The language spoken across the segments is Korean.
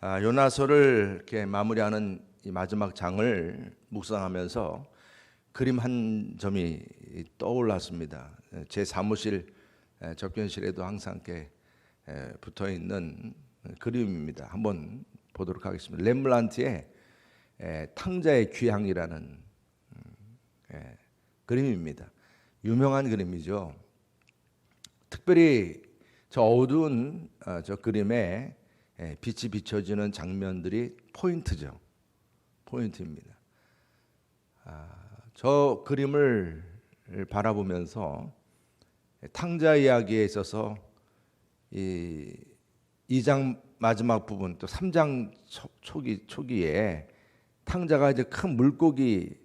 요나서를 이렇게 마무리하는 이 마지막 장을 묵상하면서 그림 한 점이 떠올랐습니다. 제 사무실 접견실에도 항상 이렇게 붙어 있는 그림입니다. 한번 보도록 하겠습니다. 렘브란트의 탕자의 귀향이라는 그림입니다. 유명한 그림이죠. 특별히 저 어두운 저 그림에 빛이 비춰지는 장면들이 포인트죠. 포인트입니다. 저 그림을 바라보면서 탕자 이야기에 있어서 이 2장 마지막 부분 또 3장 초기에 탕자가 이제 큰 물고기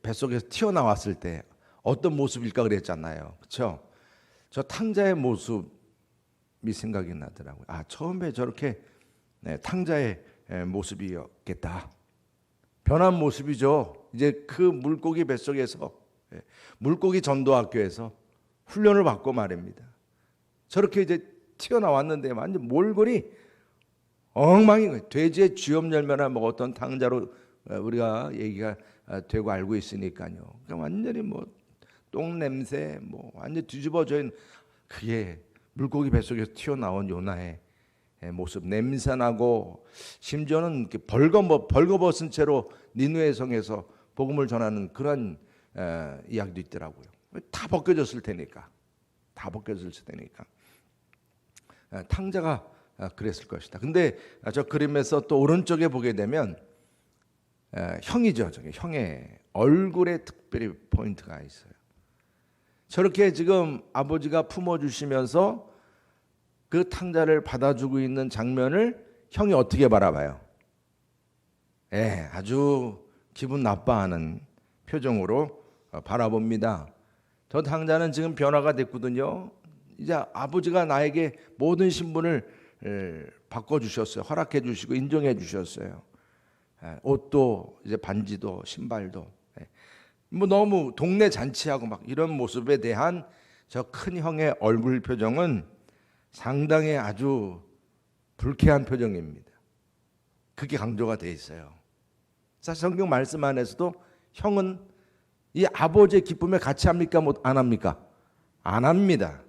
뱃속에서 튀어나왔을 때 어떤 모습일까 그랬잖아요. 그렇죠? 저 탕자의 모습이 생각이 나더라고요. 처음에 저렇게 탕자의 모습이었겠다. 변한 모습이죠. 이제 그 물고기 뱃속에서 물고기 전도학교에서 훈련을 받고 말입니다. 저렇게 이제 튀어나왔는데 완전 몰골이 엉망인 거예요. 돼지의 쥐엄 열매나 먹었던 탕자로 우리가 얘기가 되고 알고 있으니까요. 그러니까 완전히 똥 냄새 완전 뒤집어져 있는 그게 물고기 뱃속에서 튀어나온 요나의 모습, 냄새나고 심지어는 이렇게 벌거벗은 채로 니느웨 성에서 복음을 전하는 그런 이야기도 있더라고요. 다 벗겨졌을 테니까. 탕자가 그랬을 것이다. 근데 저 그림에서 또 오른쪽에 보게 되면 형이죠. 저게 형의 얼굴에 특별히 포인트가 있어요. 저렇게 지금 아버지가 품어주시면서 그 탕자를 받아주고 있는 장면을 형이 어떻게 바라봐요? 아주 기분 나빠하는 표정으로 바라봅니다. 저 탕자는 지금 변화가 됐거든요. 이제 아버지가 나에게 모든 신분을 바꿔주셨어요. 허락해 주시고 인정해 주셨어요. 옷도 이제 반지도 신발도 너무 동네 잔치하고 막 이런 모습에 대한 저 큰 형의 얼굴 표정은 상당히 아주 불쾌한 표정입니다. 그게 강조가 돼 있어요. 사실 성경 말씀 안에서도 형은 이 아버지의 기쁨에 같이 합니까? 안 합니까? 안 합니다.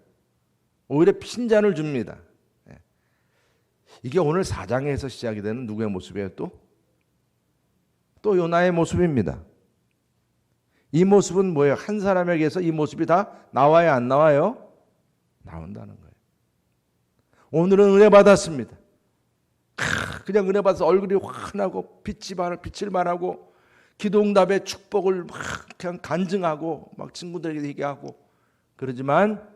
오히려 핀잔을 줍니다. 이게 오늘 4장에서 시작이 되는 누구의 모습이에요? 또 요나의 모습입니다. 이 모습은 뭐예요? 한 사람에게서 이 모습이 다 나와요? 안 나와요? 나온다는 거예요. 오늘은 은혜 받았습니다. 그냥 은혜 받아서 얼굴이 환하고 빛을 발하고 기도응답의 축복을 막 그냥 간증하고 막 친구들에게 얘기하고 그러지만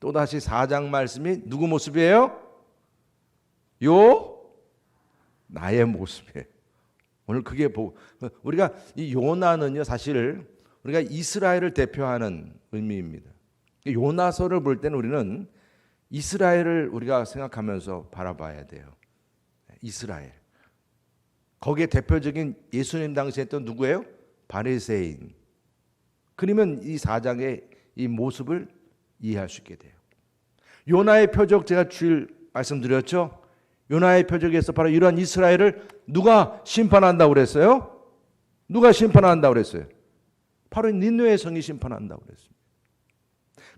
또다시 4장 말씀이 누구 모습이에요? 나의 모습이에요. 오늘 그게 우리가 이 요나는요 사실 우리가 이스라엘을 대표하는 의미입니다. 요나서를 볼 때는 우리는 이스라엘을 우리가 생각하면서 바라봐야 돼요. 이스라엘. 거기에 대표적인 예수님 당시에 또 누구예요? 바리새인. 그러면 이 4장의 이 모습을 이해할 수 있게 돼요. 요나의 표적 제가 주일 말씀드렸죠? 요나의 표적에서 바로 이러한 이스라엘을 누가 심판한다고 그랬어요? 누가 심판한다고 그랬어요? 바로 니느웨 성이 심판한다고 그랬습니다.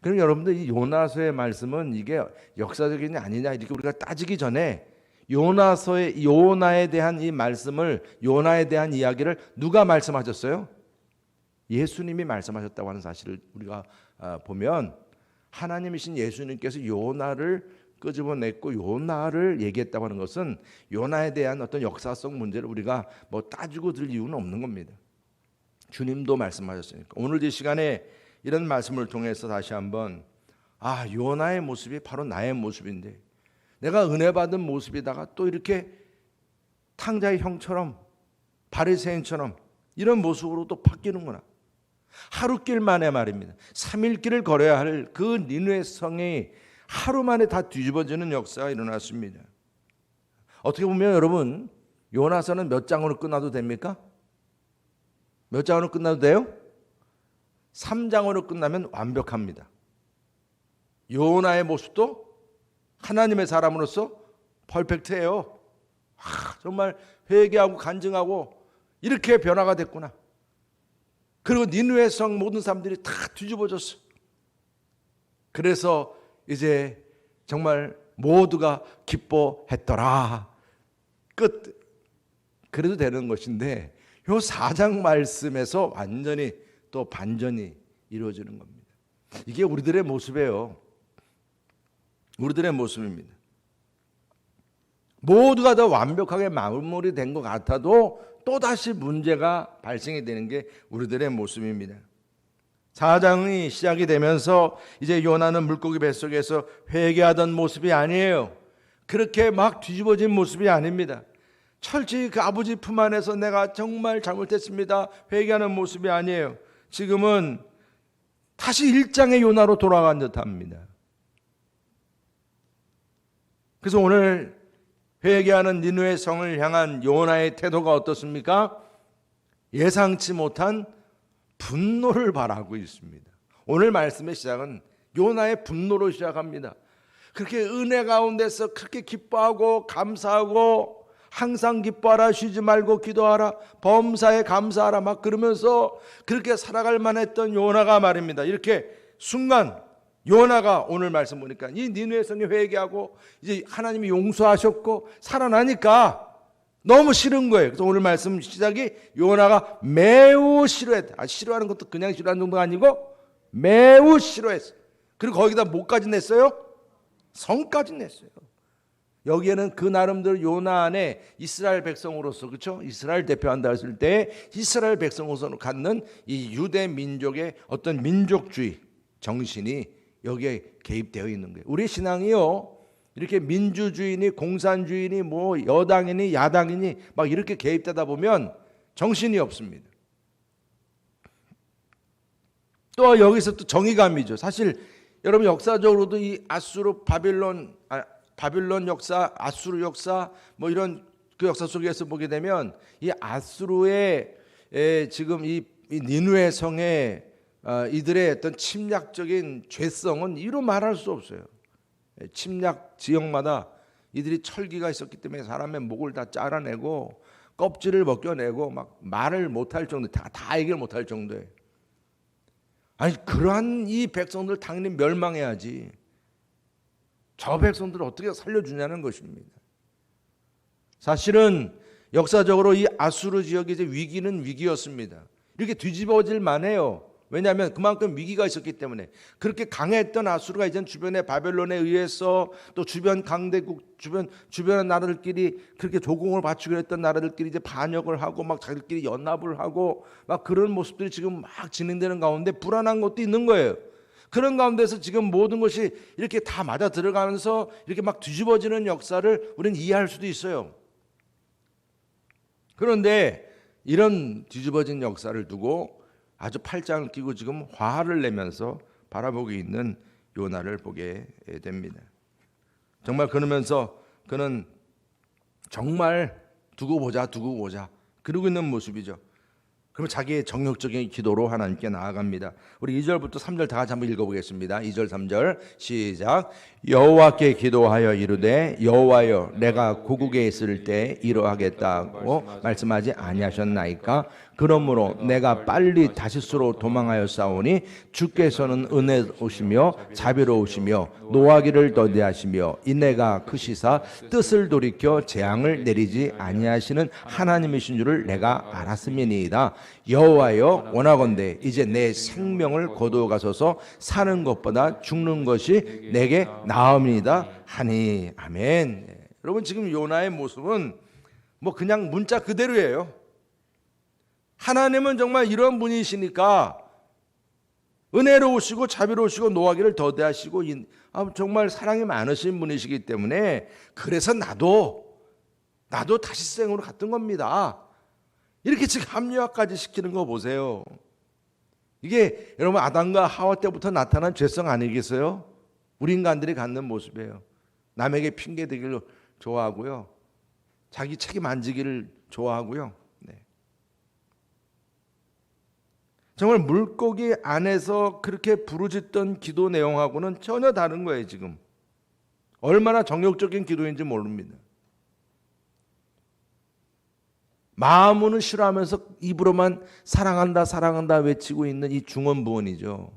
그럼 여러분들 이 요나서의 말씀은 이게 역사적이냐 아니냐 이렇게 우리가 따지기 전에 요나에 대한 이 말씀을 요나에 대한 이야기를 누가 말씀하셨어요? 예수님이 말씀하셨다고 하는 사실을 우리가 보면 하나님이신 예수님께서 요나를 끄집어냈고 요나를 얘기했다고 하는 것은 요나에 대한 어떤 역사성 문제를 우리가 따지고 들 이유는 없는 겁니다. 주님도 말씀하셨으니까. 오늘 이 시간에 이런 말씀을 통해서 다시 한번 요나의 모습이 바로 나의 모습인데 내가 은혜 받은 모습이다가 또 이렇게 탕자의 형처럼 바리새인처럼 이런 모습으로 또 바뀌는구나. 하루길 만에 말입니다. 3일 길을 걸어야 할 그 니느웨 성이 하루 만에 다 뒤집어지는 역사가 일어났습니다. 어떻게 보면 여러분 요나서는 몇 장으로 끝나도 됩니까? 몇 장으로 끝나도 돼요? 3장으로 끝나면 완벽합니다. 요나의 모습도 하나님의 사람으로서 퍼펙트해요. 정말 회개하고 간증하고 이렇게 변화가 됐구나. 그리고 니느웨 성 모든 사람들이 다 뒤집어졌어. 그래서 이제 정말 모두가 기뻐했더라. 끝. 그래도 되는 것인데 요 4장 말씀에서 완전히 또 반전이 이루어지는 겁니다. 이게 우리들의 모습이에요. 우리들의 모습입니다. 모두가 더 완벽하게 마무리된 것 같아도 또다시 문제가 발생이 되는 게 우리들의 모습입니다. 4장이 시작이 되면서 이제 요나는 물고기 뱃속에서 회개하던 모습이 아니에요. 그렇게 막 뒤집어진 모습이 아닙니다. 철저히 그 아버지 품 안에서 내가 정말 잘못했습니다, 회개하는 모습이 아니에요. 지금은 다시 1장의 요나로 돌아간 듯합니다. 그래서 오늘 회개하는 니느웨 성을 향한 요나의 태도가 어떻습니까? 예상치 못한 분노를 발하고 있습니다. 오늘 말씀의 시작은 요나의 분노로 시작합니다. 그렇게 은혜 가운데서 그렇게 기뻐하고 감사하고 항상 기뻐하라, 쉬지 말고 기도하라, 범사에 감사하라 막 그러면서 그렇게 살아갈 만했던 요나가 말입니다. 이렇게 순간 요나가 오늘 말씀 보니까 이 니느웨 성이 회개하고 이제 하나님이 용서하셨고 살아나니까 너무 싫은 거예요. 그래서 오늘 말씀 시작이 요나가 매우 싫어했다. 싫어하는 것도 그냥 싫어하는 정도가 아니고 매우 싫어했어요. 그리고 거기다 뭐까지 냈어요? 성까지 냈어요. 여기에는 그 나름대로 요나 안에 이스라엘 백성으로서, 그렇죠? 이스라엘 대표한다 했을 때 이스라엘 백성으로서 갖는 이 유대 민족의 어떤 민족주의 정신이 여기에 개입되어 있는 거예요. 우리 신앙이요, 이렇게 민주주의니 공산주의니 뭐 여당이니 야당이니 막 이렇게 개입되다 보면 정신이 없습니다. 또 여기서 또 정의감이죠. 사실 여러분 역사적으로도 이 아수르 바빌론 역사, 아수르 역사 뭐 이런 그 역사 속에서 보게 되면 이 아수르의 지금 이 니느웨 성의 이들의 어떤 침략적인 죄성은 이루 말할 수 없어요. 침략 지역마다 이들이 철기가 있었기 때문에 사람의 목을 다 잘라내고 껍질을 벗겨내고 막 말을 못할 정도, 다 해결 못할 정도예요. 아니 그러한 이 백성들 당연히 멸망해야지. 저 백성들을 어떻게 살려주냐는 것입니다. 사실은 역사적으로 이 아수르 지역의 이제 위기는 위기였습니다. 이렇게 뒤집어질 만해요. 왜냐하면 그만큼 위기가 있었기 때문에. 그렇게 강했던 아수르가 이제 주변의 바벨론에 의해서 또 주변 강대국 주변의 나라들끼리 그렇게 조공을 바치고 했던 나라들끼리 이제 반역을 하고 막 자기들끼리 연합을 하고 막 그런 모습들이 지금 막 진행되는 가운데 불안한 것도 있는 거예요. 그런 가운데서 지금 모든 것이 이렇게 다 맞아 들어가면서 이렇게 막 뒤집어지는 역사를 우리는 이해할 수도 있어요. 그런데 이런 뒤집어진 역사를 두고 아주 팔짱을 끼고 지금 화를 내면서 바라보고 있는 요나를 보게 됩니다. 정말 그러면서 그는 정말 두고 보자 그러고 있는 모습이죠. 그러면 자기의 정욕적인 기도로 하나님께 나아갑니다. 우리 2절부터 3절 다 같이 한번 읽어보겠습니다. 2절 3절 시작. 여호와께 기도하여 이르되 여호와여 내가 고국에 있을 때 이러하겠다고 말씀하지 아니하셨나이까? 그러므로 내가 빨리 다시스로 도망하여 싸우니 주께서는 은혜로우시며 자비로우시며 노하기를 더디하시며 인내가 크시사 뜻을 돌이켜 재앙을 내리지 아니하시는 하나님이신 줄을 내가 알았음이니이다. 여호와여 원하건대 이제 내 생명을 거두어 가소서. 사는 것보다 죽는 것이 내게 나음이다 하니. 아멘. 여러분 지금 요나의 모습은 뭐 그냥 문자 그대로예요. 하나님은 정말 이런 분이시니까 은혜로우시고 자비로우시고 노하기를 더디하시고 정말 사랑이 많으신 분이시기 때문에 그래서 나도 다시 생으로 갔던 겁니다. 이렇게 지금 합리화까지 시키는 거 보세요. 이게 여러분 아담과 하와 때부터 나타난 죄성 아니겠어요? 우리 인간들이 갖는 모습이에요. 남에게 핑계대기를 좋아하고요, 자기 책임 안 지기를 좋아하고요. 정말 물고기 안에서 그렇게 부르짖던 기도 내용하고는 전혀 다른 거예요. 지금 얼마나 정욕적인 기도인지 모릅니다. 마음으로는 싫어하면서 입으로만 사랑한다 사랑한다 외치고 있는 이 중언부언이죠.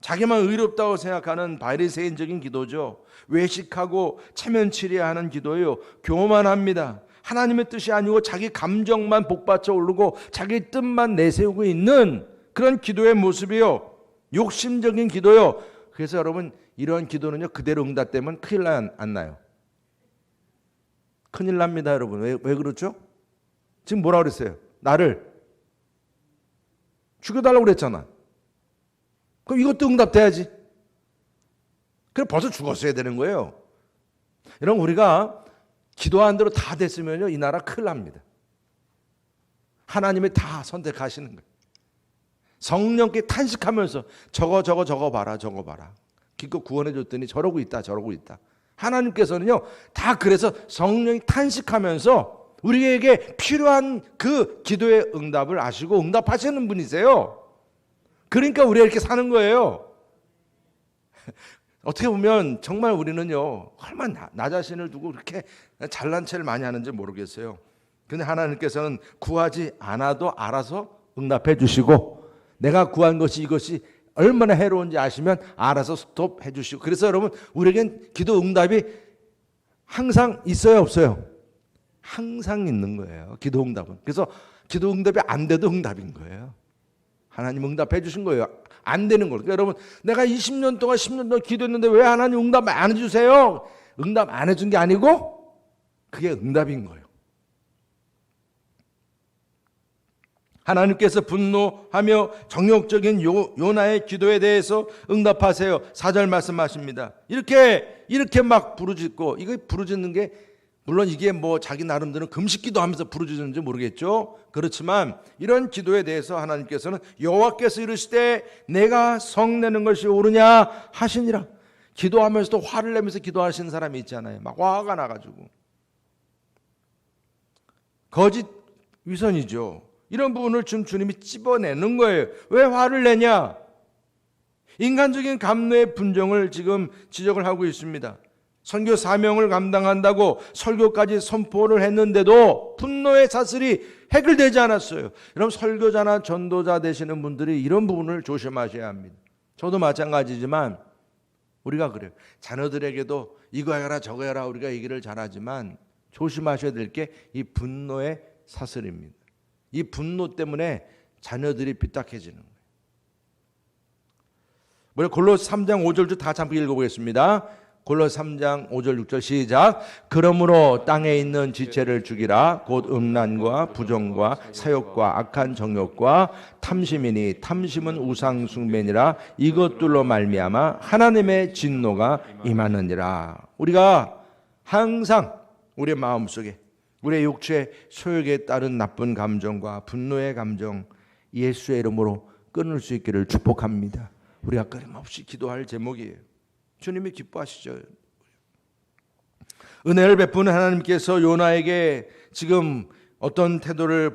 자기만 의롭다고 생각하는 바리새인적인 기도죠. 외식하고 체면치레하는 기도예요. 교만합니다. 하나님의 뜻이 아니고 자기 감정만 복받쳐 오르고 자기 뜻만 내세우고 있는 그런 기도의 모습이요. 욕심적인 기도요. 그래서 여러분 이런 기도는요 그대로 응답되면 큰일 안 나요. 큰일 납니다, 여러분. 왜 그렇죠? 지금 뭐라고 그랬어요? 나를 죽여달라고 그랬잖아. 그럼 이것도 응답돼야지. 그럼 벌써 죽었어야 되는 거예요. 여러분 우리가 기도한 대로 다 됐으면요 이 나라 큰일 납니다. 하나님이 다 선택하시는 거예요. 성령께 탄식하면서 저거 봐라. 기껏 구원해 줬더니 저러고 있다. 하나님께서는요 다 그래서 성령이 탄식하면서 우리에게 필요한 그 기도의 응답을 아시고 응답하시는 분이세요. 그러니까 우리가 이렇게 사는 거예요. 어떻게 보면 정말 우리는요 얼마나 나 자신을 두고 그렇게 잘난 체를 많이 하는지 모르겠어요. 근데 하나님께서는 구하지 않아도 알아서 응답해 주시고 내가 구한 것이 이것이 얼마나 해로운지 아시면 알아서 스톱해 주시고 그래서 여러분 우리에겐 기도 응답이 항상 있어요 없어요? 항상 있는 거예요. 기도 응답은. 그래서 기도 응답이 안 돼도 응답인 거예요. 하나님 응답해 주신 거예요. 안 되는 거예요. 그러니까 여러분 내가 20년 동안 10년 동안 기도했는데 왜 하나님 응답 안 해주세요? 응답 안 해준 게 아니고 그게 응답인 거예요. 하나님께서 분노하며 정욕적인 요나의 기도에 대해서 응답하세요. 4절 말씀하십니다. 이렇게 막 부르짖고 이거 부르짖는 게 물론 이게 뭐 자기 나름대로 금식기도 하면서 부르짖는지 모르겠죠. 그렇지만 이런 기도에 대해서 하나님께서는 여호와께서 이르시되 내가 성내는 것이 옳으냐 하시니라. 기도하면서도 화를 내면서 기도하시는 사람이 있잖아요. 막 화가 나가지고 거짓 위선이죠. 이런 부분을 지금 주님이 찝어내는 거예요. 왜 화를 내냐? 인간적인 감로의 분정을 지금 지적을 하고 있습니다. 선교 사명을 감당한다고 설교까지 선포를 했는데도 분노의 사슬이 해결되지 않았어요. 여러분 설교자나 전도자 되시는 분들이 이런 부분을 조심하셔야 합니다. 저도 마찬가지지만 우리가 그래요. 자녀들에게도 이거 해라 저거 해라 우리가 얘기를 잘하지만 조심하셔야 될 게 이 분노의 사슬입니다. 이 분노 때문에 자녀들이 삐딱해지는 거예요. 우리 골로새 3장 5절 다 잠깐 읽어보겠습니다. 골로새 3장 5절 6절 시작. 그러므로 땅에 있는 지체를 죽이라. 곧 음란과 부정과 사욕과 악한 정욕과 탐심이니 탐심은 우상 숭배니라. 이것들로 말미암아 하나님의 진노가 임하느니라. 우리가 항상 우리의 마음속에 우리의 육체의 소욕에 따른 나쁜 감정과 분노의 감정 예수의 이름으로 끊을 수 있기를 축복합니다. 우리가 끊임없이 기도할 제목이에요. 주님이 기뻐하시죠. 은혜를 베푸는 하나님께서 요나에게 지금 어떤 태도를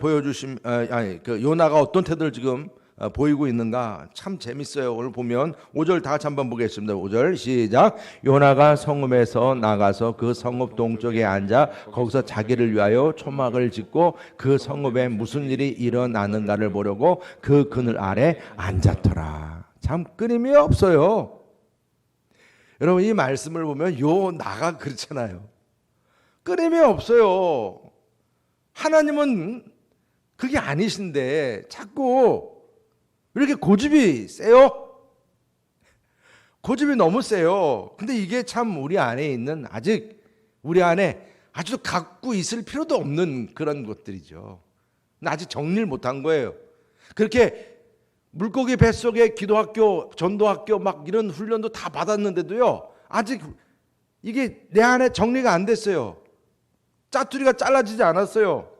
요나가 어떤 태도를 지금 보이고 있는가 참 재밌어요. 오늘 보면 5절 다 같이 한번 보겠습니다. 5절 시작. 요나가 성읍에서 나가서 그 성읍 동쪽에 앉아 거기서 자기를 위하여 초막을 짓고 그 성읍에 무슨 일이 일어나는가를 보려고 그 그늘 아래 앉았더라. 참 끊임이 없어요. 여러분 이 말씀을 보면 요나가 그렇잖아요. 끊임이 없어요. 하나님은 그게 아니신데 자꾸 왜 이렇게 고집이 세요? 고집이 너무 세요. 근데 이게 참 우리 안에 있는 우리 안에 아주 갖고 있을 필요도 없는 그런 것들이죠. 아직 정리를 못한 거예요. 그렇게 물고기 뱃속에 기도학교, 전도학교 막 이런 훈련도 다 받았는데도요. 아직 이게 내 안에 정리가 안 됐어요. 짜투리가 잘라지지 않았어요.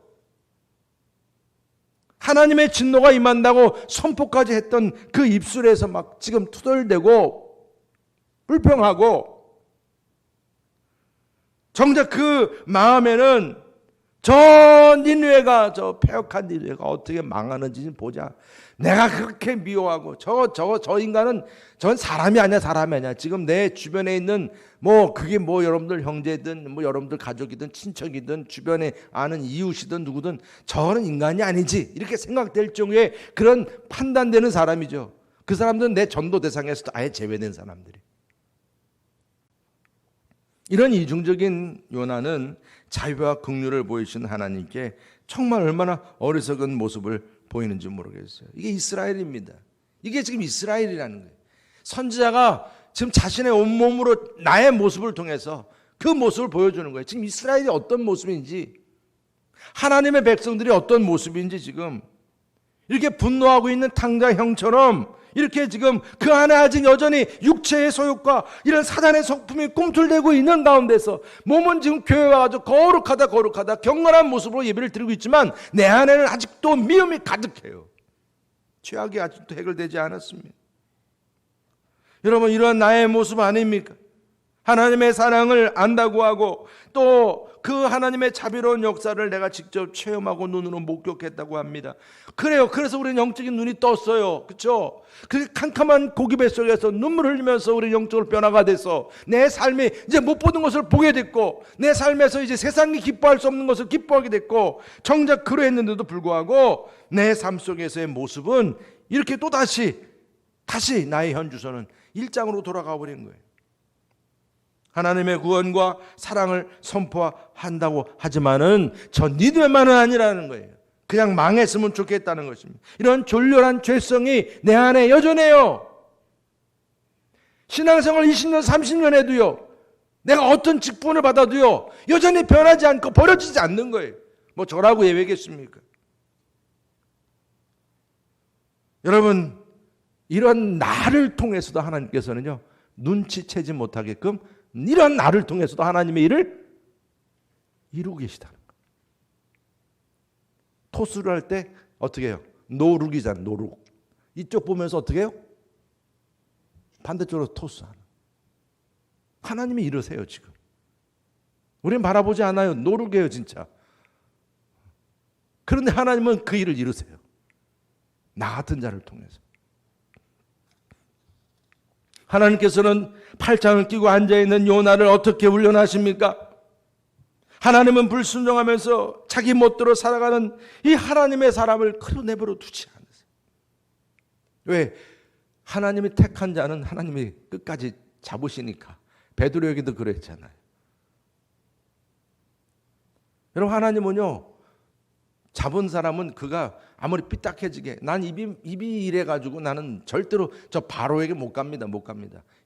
하나님의 진노가 임한다고 선포까지 했던 그 입술에서 막 지금 투덜대고 불평하고 정작 그 마음에는 저 니느웨가, 저 패역한 니느웨가 어떻게 망하는지 보자. 내가 그렇게 미워하고 저 인간은 전 사람이 아니야, 사람이 아니야. 지금 내 주변에 있는 뭐 그게 뭐 여러분들 형제든 뭐 여러분들 가족이든 친척이든 주변에 아는 이웃이든 누구든 저는 인간이 아니지 이렇게 생각될 정도의 그런 판단되는 사람이죠. 그 사람들은 내 전도 대상에서도 아예 제외된 사람들이. 이런 이중적인 요나는 자유와 긍휼을 보이신 하나님께 정말 얼마나 어리석은 모습을 보이는지 모르겠어요. 이게 이스라엘입니다. 이게 지금 이스라엘이라는 거예요. 선지자가 지금 자신의 온몸으로 나의 모습을 통해서 그 모습을 보여주는 거예요. 지금 이스라엘이 어떤 모습인지, 하나님의 백성들이 어떤 모습인지, 지금 이렇게 분노하고 있는 탕자 형처럼 이렇게 지금 그 안에 아직 여전히 육체의 소욕과 이런 사단의 성품이 꿈틀대고 있는 가운데서 몸은 지금 교회에 와가지고 거룩하다 경건한 모습으로 예배를 드리고 있지만 내 안에는 아직도 미움이 가득해요. 죄악이 아직도 해결되지 않았습니다. 여러분, 이런 나의 모습 아닙니까? 하나님의 사랑을 안다고 하고 또 그 하나님의 자비로운 역사를 내가 직접 체험하고 눈으로 목격했다고 합니다. 그래요. 그래서 우리는 영적인 눈이 떴어요. 그렇죠? 그 캄캄한 고기 뱃속에서 눈물을 흘리면서 우리 영적으로 변화가 돼서 내 삶이 이제 못 보는 것을 보게 됐고, 내 삶에서 이제 세상이 기뻐할 수 없는 것을 기뻐하게 됐고, 정작 그러했는데도 불구하고 내 삶 속에서의 모습은 이렇게 또 다시 나의 현주소는 일장으로 돌아가 버린 거예요. 하나님의 구원과 사랑을 선포한다고 하지만은 저 니느웨만은 아니라는 거예요. 그냥 망했으면 좋겠다는 것입니다. 이런 졸렬한 죄성이 내 안에 여전해요. 신앙생활 20년 30년 해도요, 내가 어떤 직분을 받아도요 여전히 변하지 않고 버려지지 않는 거예요. 뭐 저라고 예외겠습니까? 여러분, 이런 나를 통해서도 하나님께서는요 눈치채지 못하게끔 이런 나를 통해서도 하나님의 일을 이루고 계시다는 거예요. 토스를 할 때 어떻게 해요? 노룩이잖아요. 노룩. 이쪽 보면서 어떻게 해요? 반대쪽으로 토스하는. 하나님이 이러세요 지금. 우리는 바라보지 않아요. 노룩이에요 진짜. 그런데 하나님은 그 일을 이루세요. 나 같은 자를 통해서. 하나님께서는 팔짱을 끼고 앉아있는 요나를 어떻게 훈련하십니까? 하나님은 불순종하면서 자기 멋대로 살아가는 이 하나님의 사람을 그로 내버려 두지 않으세요. 왜? 하나님이 택한 자는 하나님이 끝까지 잡으시니까. 베드로에게도 그랬잖아요. 여러분, 하나님은요 잡은 사람은 그가 아무리 삐딱해지게 난 입이 이래가지고 나는 절대로 저 바로에게 못 갑니다.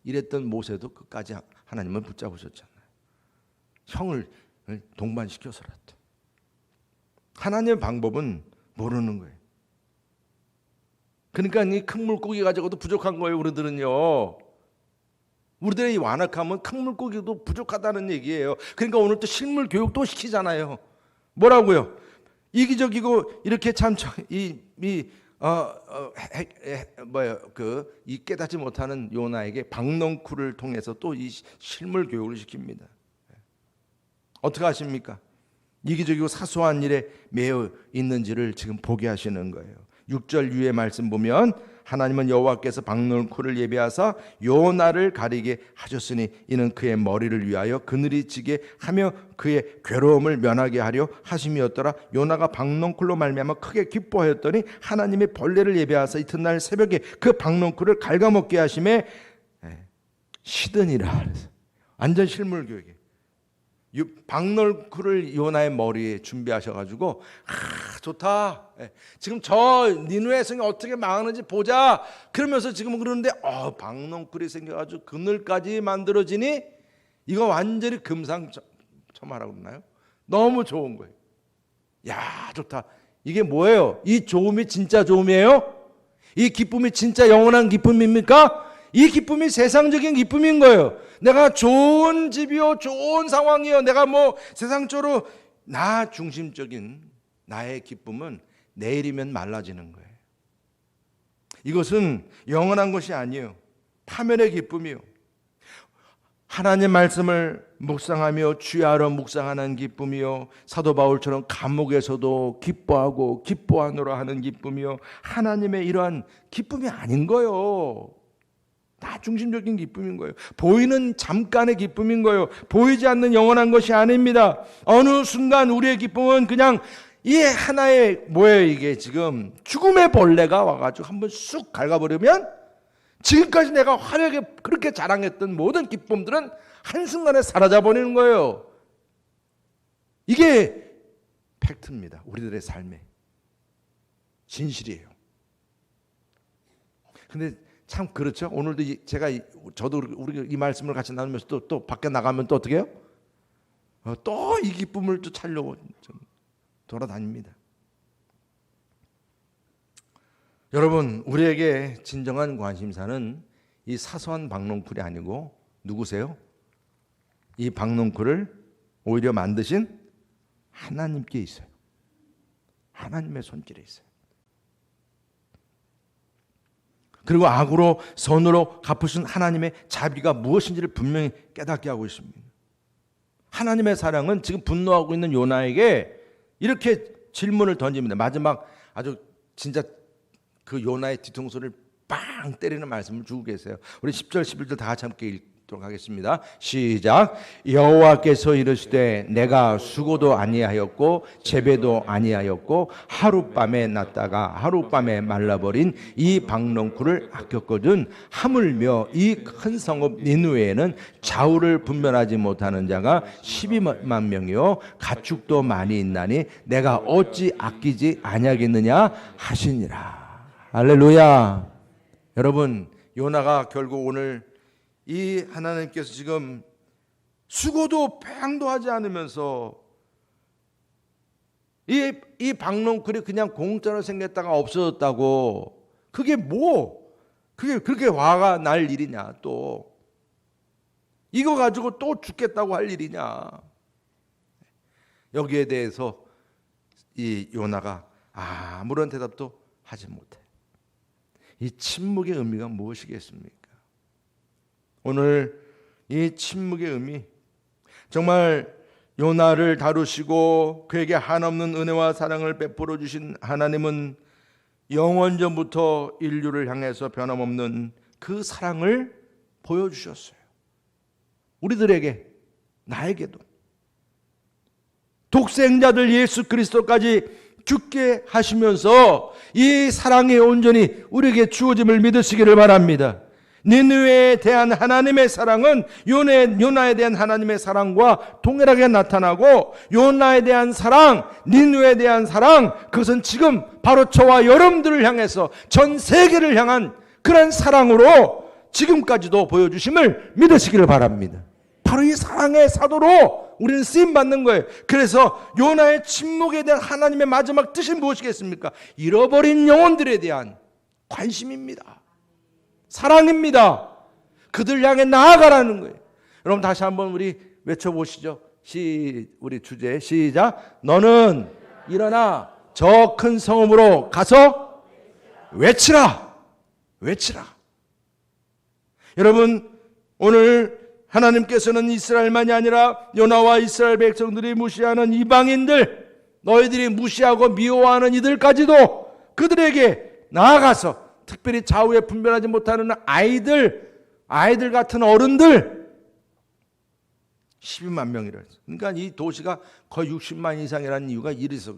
이랬던 모세도 끝까지 하나님은 붙잡으셨잖아요. 형을 동반시켜서라도. 하나님의 방법은 모르는 거예요. 그러니까 이 큰 물고기 가지고도 부족한 거예요. 우리들은요. 우리들의 완악함은 큰 물고기도 부족하다는 얘기예요. 그러니까 오늘 또 실물 교육도 시키잖아요. 뭐라고요? 이기적이고 이렇게 참 이 깨닫지 못하는 요나에게 박넝쿨을 통해서 또 이 실물 교육을 시킵니다. 어떻게 하십니까? 이기적이고 사소한 일에 매여 있는지를 지금 보게 하시는 거예요. 6절 위에 말씀 보면 하나님은 여호와께서 박넝쿨을 예비하사 요나를 가리게 하셨으니 이는 그의 머리를 위하여 그늘이 지게 하며 그의 괴로움을 면하게 하려 하심이었더라. 요나가 박넝쿨로 말미암아 크게 기뻐하였더니 하나님의 벌레를 예비하사 이튿날 새벽에 그 박넝쿨을 갉아먹게 하심에 시드니라. 완전 실물 교육이에요. 박넝쿨을 요나의 머리에 준비하셔가지고 좋다. 지금 저 니느웨 성이 어떻게 망하는지 보자. 그러면서 지금 그러는데 박넝쿨이 생겨가지고 그늘까지 만들어지니 이거 완전히 금상첨화라고 그러나요? 너무 좋은 거예요. 야, 좋다. 이게 뭐예요? 이 좋음이 진짜 좋음이에요? 이 기쁨이 진짜 영원한 기쁨입니까? 이 기쁨이 세상적인 기쁨인 거예요. 내가 좋은 집이요, 좋은 상황이요, 내가 뭐 세상적으로 나 중심적인 나의 기쁨은 내일이면 말라지는 거예요. 이것은 영원한 것이 아니에요. 파멸의 기쁨이요. 하나님 말씀을 묵상하며 주야로 묵상하는 기쁨이요, 사도 바울처럼 감옥에서도 기뻐하고 기뻐하노라 하는 기쁨이요, 하나님의 이러한 기쁨이 아닌 거예요. 나 중심적인 기쁨인 거예요. 보이는 잠깐의 기쁨인 거예요. 보이지 않는 영원한 것이 아닙니다. 어느 순간 우리의 기쁨은 그냥 이 하나의 뭐예요, 이게 지금 죽음의 벌레가 와가지고 한번 쑥 갉아버리면 지금까지 내가 화려하게 그렇게 자랑했던 모든 기쁨들은 한순간에 사라져버리는 거예요. 이게 팩트입니다. 우리들의 삶의 진실이에요. 근데 참 그렇죠. 오늘도 저도 우리 이 말씀을 같이 나누면서 또 밖에 나가면 또 어떻게 해요? 또 이 기쁨을 또 찾려고 돌아다닙니다. 여러분, 우리에게 진정한 관심사는 이 사소한 박농쿨이 아니고 누구세요? 이 박농쿨을 오히려 만드신 하나님께 있어요. 하나님의 손길에 있어요. 그리고 악으로 선으로 갚으신 하나님의 자비가 무엇인지를 분명히 깨닫게 하고 있습니다. 하나님의 사랑은 지금 분노하고 있는 요나에게 이렇게 질문을 던집니다. 마지막 아주 진짜 그 요나의 뒤통수를 빵 때리는 말씀을 주고 계세요. 우리 10절 11절 다 같이 함께 읽도록 하겠습니다. 시작. 여호와께서 이르시되 내가 수고도 아니하였고 재배도 아니하였고 하룻밤에 났다가 하룻밤에 말라버린 이 박농쿨을 아꼈거든 하물며 이 큰 성읍 니느웨에는 좌우를 분별하지 못하는 자가 12만 명이요 가축도 많이 있나니 내가 어찌 아끼지 아니하겠느냐 하시니라. 할렐루야. 여러분, 요나가 결국 오늘 이 하나님께서 지금 수고도 배양도 하지 않으면서 이 박농쿨이 그냥 공짜로 생겼다가 없어졌다고, 그게 그게 그렇게 화가 날 일이냐, 또 이거 가지고 또 죽겠다고 할 일이냐. 여기에 대해서 이 요나가 아무런 대답도 하지 못해. 이 침묵의 의미가 무엇이겠습니까? 오늘 이 침묵의 의미, 정말 요나를 다루시고 그에게 한없는 은혜와 사랑을 베풀어 주신 하나님은 영원전부터 인류를 향해서 변함없는 그 사랑을 보여주셨어요. 우리들에게, 나에게도. 독생자들 예수 그리스도까지 죽게 하시면서 이 사랑이 온전히 우리에게 주어짐을 믿으시기를 바랍니다. 니느웨에 대한 하나님의 사랑은 요나에 대한 하나님의 사랑과 동일하게 나타나고, 요나에 대한 사랑, 니느웨에 대한 사랑, 그것은 지금 바로 저와 여러분들을 향해서 전 세계를 향한 그런 사랑으로 지금까지도 보여주심을 믿으시기를 바랍니다. 바로 이 사랑의 사도로 우리는 쓰임받는 거예요. 그래서 요나의 침묵에 대한 하나님의 마지막 뜻이 무엇이겠습니까? 잃어버린 영혼들에 대한 관심입니다. 사랑입니다. 그들 향해 나아가라는 거예요. 여러분, 다시 한번 우리 외쳐보시죠. 우리 주제 시작. 너는 일어나 저 큰 성읍으로 가서 외치라. 외치라. 여러분, 오늘 하나님께서는 이스라엘만이 아니라 요나와 이스라엘 백성들이 무시하는 이방인들, 너희들이 무시하고 미워하는 이들까지도 그들에게 나아가서, 특별히 좌우에 분별하지 못하는 아이들 같은 어른들 12만 명이라. 그러니까 이 도시가 거의 60만 이상이라는 이유가 이래서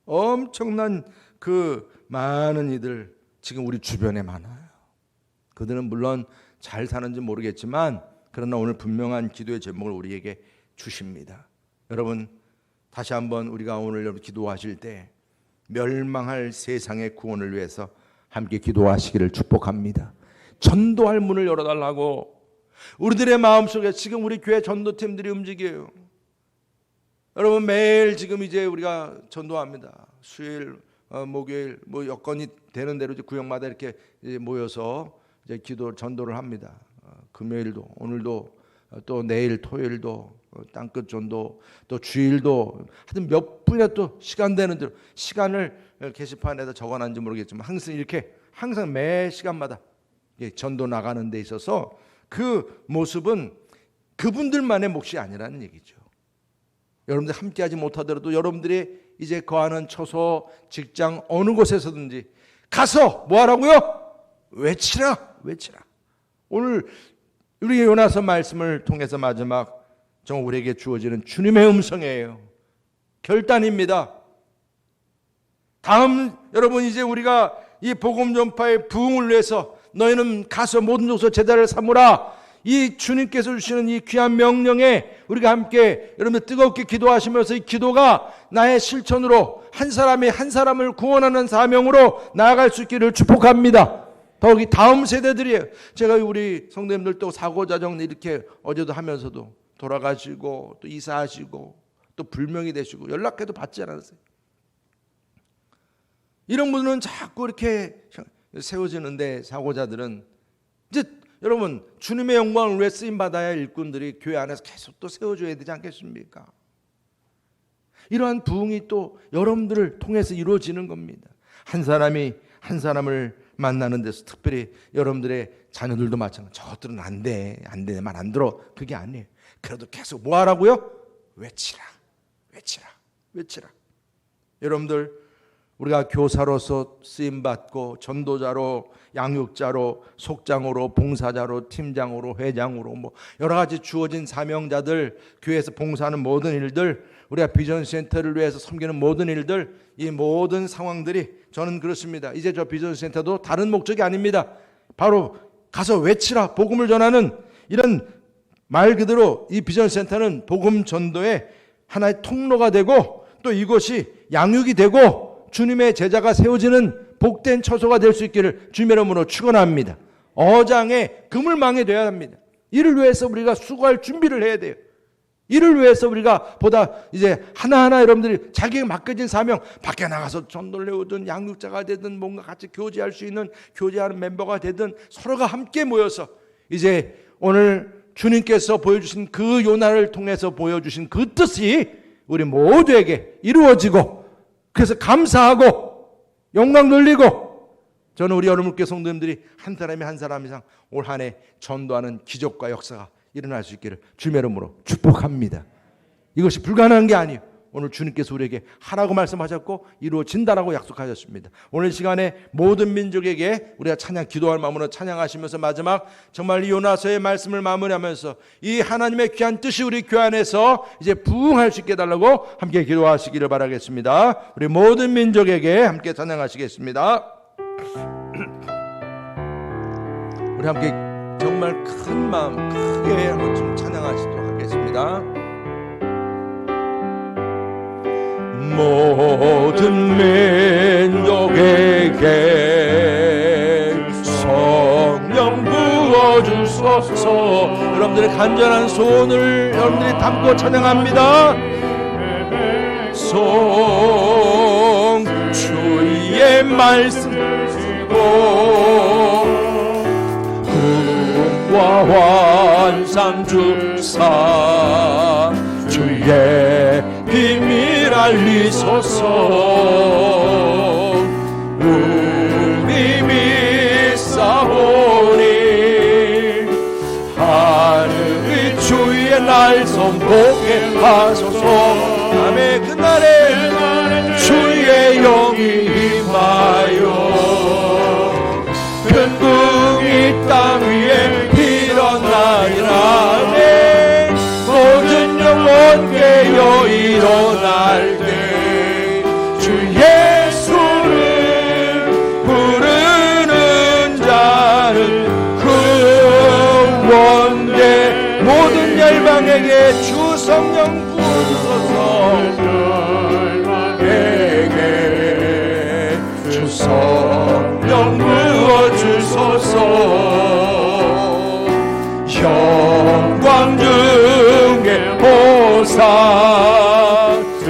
엄청난 그 많은 이들 지금 우리 주변에 많아요. 그들은 물론 잘 사는지 모르겠지만 그러나 오늘 분명한 기도의 제목을 우리에게 주십니다. 여러분, 다시 한번 우리가 오늘 기도하실 때 멸망할 세상의 구원을 위해서 함께 기도하시기를 축복합니다. 전도할 문을 열어달라고 우리들의 마음속에 지금 우리 교회 전도팀들이 움직여요. 여러분, 매일 지금 이제 우리가 전도합니다. 수요일, 목요일 뭐 여건이 되는 대로 이제 구역마다 이렇게 이제 모여서 이제 전도를 합니다. 금요일도, 오늘도, 또 내일 토요일도 땅끝 전도, 또 주일도, 하여튼 몇 분야 또 시간 되는 대로 시간을 게시판에다 적어놨는지 모르겠지만 항상 매 시간마다 전도 나가는 데 있어서 그 모습은 그분들만의 몫이 아니라는 얘기죠. 여러분들 함께하지 못하더라도 여러분들이 이제 거하는 처소, 직장 어느 곳에서든지 가서 뭐 하라고요? 외치라. 오늘 우리 요나서 말씀을 통해서 마지막 정말 우리에게 주어지는 주님의 음성이에요. 결단입니다. 다음 여러분 이제 우리가 이 복음 전파의 부흥을 위해서 너희는 가서 모든 족속 제자를 삼으라. 이 주님께서 주시는 이 귀한 명령에 우리가 함께 여러분들 뜨겁게 기도하시면서 이 기도가 나의 실천으로 한 사람이 한 사람을 구원하는 사명으로 나아갈 수 있기를 축복합니다. 더욱이 다음 세대들이에요. 제가 우리 성도님들 또 사고자정 이렇게 어제도 하면서도 돌아가시고 또 이사하시고 또 불명이 되시고 연락해도 받지 않았어요. 이런 분들은 자꾸 이렇게 세워지는데 사고자들은 이제 여러분 주님의 영광을 위해 쓰임받아야 할 일꾼들이 교회 안에서 계속 또 세워줘야 되지 않겠습니까? 이러한 부흥이 또 여러분들을 통해서 이루어지는 겁니다. 한 사람이 한 사람을 만나는 데서 특별히 여러분들의 자녀들도 마찬가지. 저것들은 안 돼, 말 안 들어. 그게 아니에요. 그래도 계속 뭐 하라고요? 외치라. 여러분들 우리가 교사로서 쓰임받고 전도자로, 양육자로, 속장으로, 봉사자로, 팀장으로, 회장으로 뭐 여러 가지 주어진 사명자들, 교회에서 봉사하는 모든 일들, 우리가 비전센터를 위해서 섬기는 모든 일들, 이 모든 상황들이 저는 그렇습니다. 이제 저 비전센터도 다른 목적이 아닙니다. 바로 가서 외치라, 복음을 전하는 이런 말 그대로 이 비전센터는 복음 전도의 하나의 통로가 되고 또 이것이 양육이 되고 주님의 제자가 세워지는 복된 처소가 될 수 있기를 주님의 이름으로 축원합니다. 어장에 그물망이 되어야 합니다. 이를 위해서 우리가 수고할 준비를 해야 돼요. 이를 위해서 우리가 보다 이제 하나하나 여러분들이 자기가 맡겨진 사명, 밖에 나가서 전도를 해오든 양육자가 되든 뭔가 같이 교제할 수 있는 교제하는 멤버가 되든 서로가 함께 모여서 이제 오늘 주님께서 보여주신 그 요나를 통해서 보여주신 그 뜻이 우리 모두에게 이루어지고 그래서 감사하고 영광 돌리고 저는 우리 여러분께 성도님들이 한 사람이 한 사람 이상 올 한 해 전도하는 기적과 역사가 일어날 수 있기를 주님의 이름으로 축복합니다. 이것이 불가능한 게 아니에요. 오늘 주님께서 우리에게 하라고 말씀하셨고 이루어진다라고 약속하셨습니다. 오늘 시간에 모든 민족에게 우리가 찬양 기도할 마음으로 찬양하시면서 마지막 정말 이 요나서의 말씀을 마무리하면서 이 하나님의 귀한 뜻이 우리 교회 안에서 이제 부흥할 수 있게 해달라고 함께 기도하시기를 바라겠습니다. 우리 모든 민족에게 함께 찬양하시겠습니다. 우리 함께 정말 큰 마음 크게 한번 좀 찬양하시도록 하겠습니다. 모든 민족에게 성령 부어주소서. 여러분들의 간절한 소원을 여러분들이 담고 찬양합니다. 송 주의 말씀 주고 꿈과 환상 주사 주의 비밀 알리소서. 우리 믿사오니 하늘의 주의 날 선포케 하소서. 아멘. 그날에 주의 영이 임하여 근궁이 땅 위에 일어나리라. 모든 영혼 깨어 일어날 때 주 예수를 부르는 자는 구원돼. 모든 열방에게 주 성령 부어주소서. 주 성령 부어주소서. 영광 중에 보사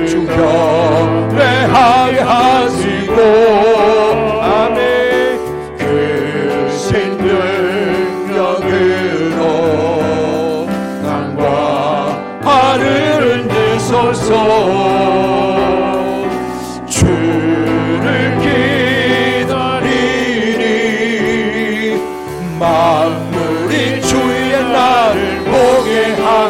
주 경배하게 하시고 아멘. 크신 능력으로 땅과 하늘을 드소서. 주를 기다리니 만물이 주의 나를 보게 하소서.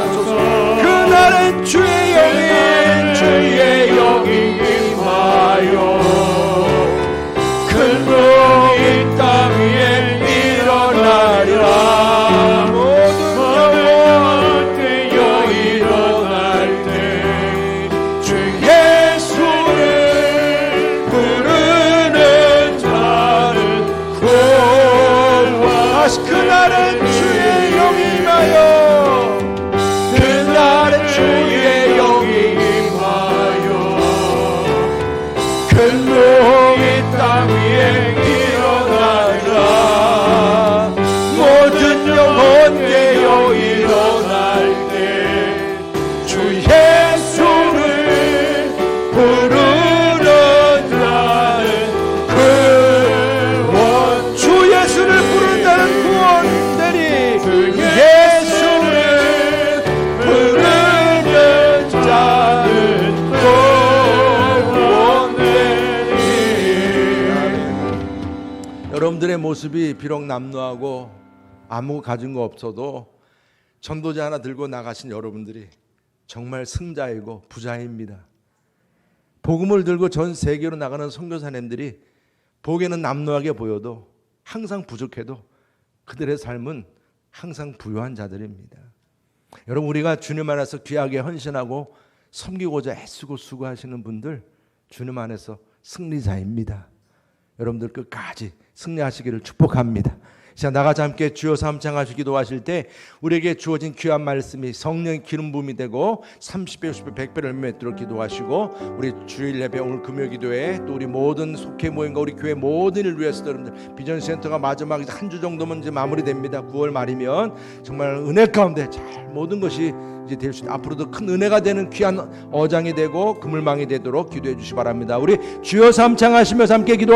그날은 주의 영이 임하여 그날은 주의 영이 임하여 큰 노이 땅 위에 일어나라 모든 영혼 깨어 일어날 때 주 예수를 부르는 자는 구원 주 예수를 부른다는 구원들이 주 예수를 부르는 자는 구원되리. 여러분들의 모습이 비록 남루하고 아무 가진 거 없어도 전도자 하나 들고 나가신 여러분들이 정말 승자이고 부자입니다. 복음을 들고 전 세계로 나가는 선교사님들이 보기에는 남루하게 보여도 항상 부족해도 그들의 삶은 항상 부유한 자들입니다. 여러분 우리가 주님 안에서 귀하게 헌신하고 섬기고자 애쓰고 수고하시는 분들 주님 안에서 승리자입니다. 여러분들 끝까지 승리하시기를 축복합니다. 자, 나가자 함께 주여 삼창하시 기도하실 때 우리에게 주어진 귀한 말씀이 성령의 기름 부음이 되고 30배, 60배, 100배를 맺도록 기도하시고 우리 주일 예배 오늘 금요 기도회 또 우리 모든 속회 모임과 우리 교회 모든 일을 위해서 여러분들 비전센터가 마지막 한 주 정도면 이제 마무리됩니다. 9월 말이면 정말 은혜 가운데 잘 모든 것이 이제 될 수 있다. 앞으로도 큰 은혜가 되는 귀한 어장이 되고 그물망이 되도록 기도해 주시기 바랍니다. 우리 주여 삼창하시면서 함께 기도하시고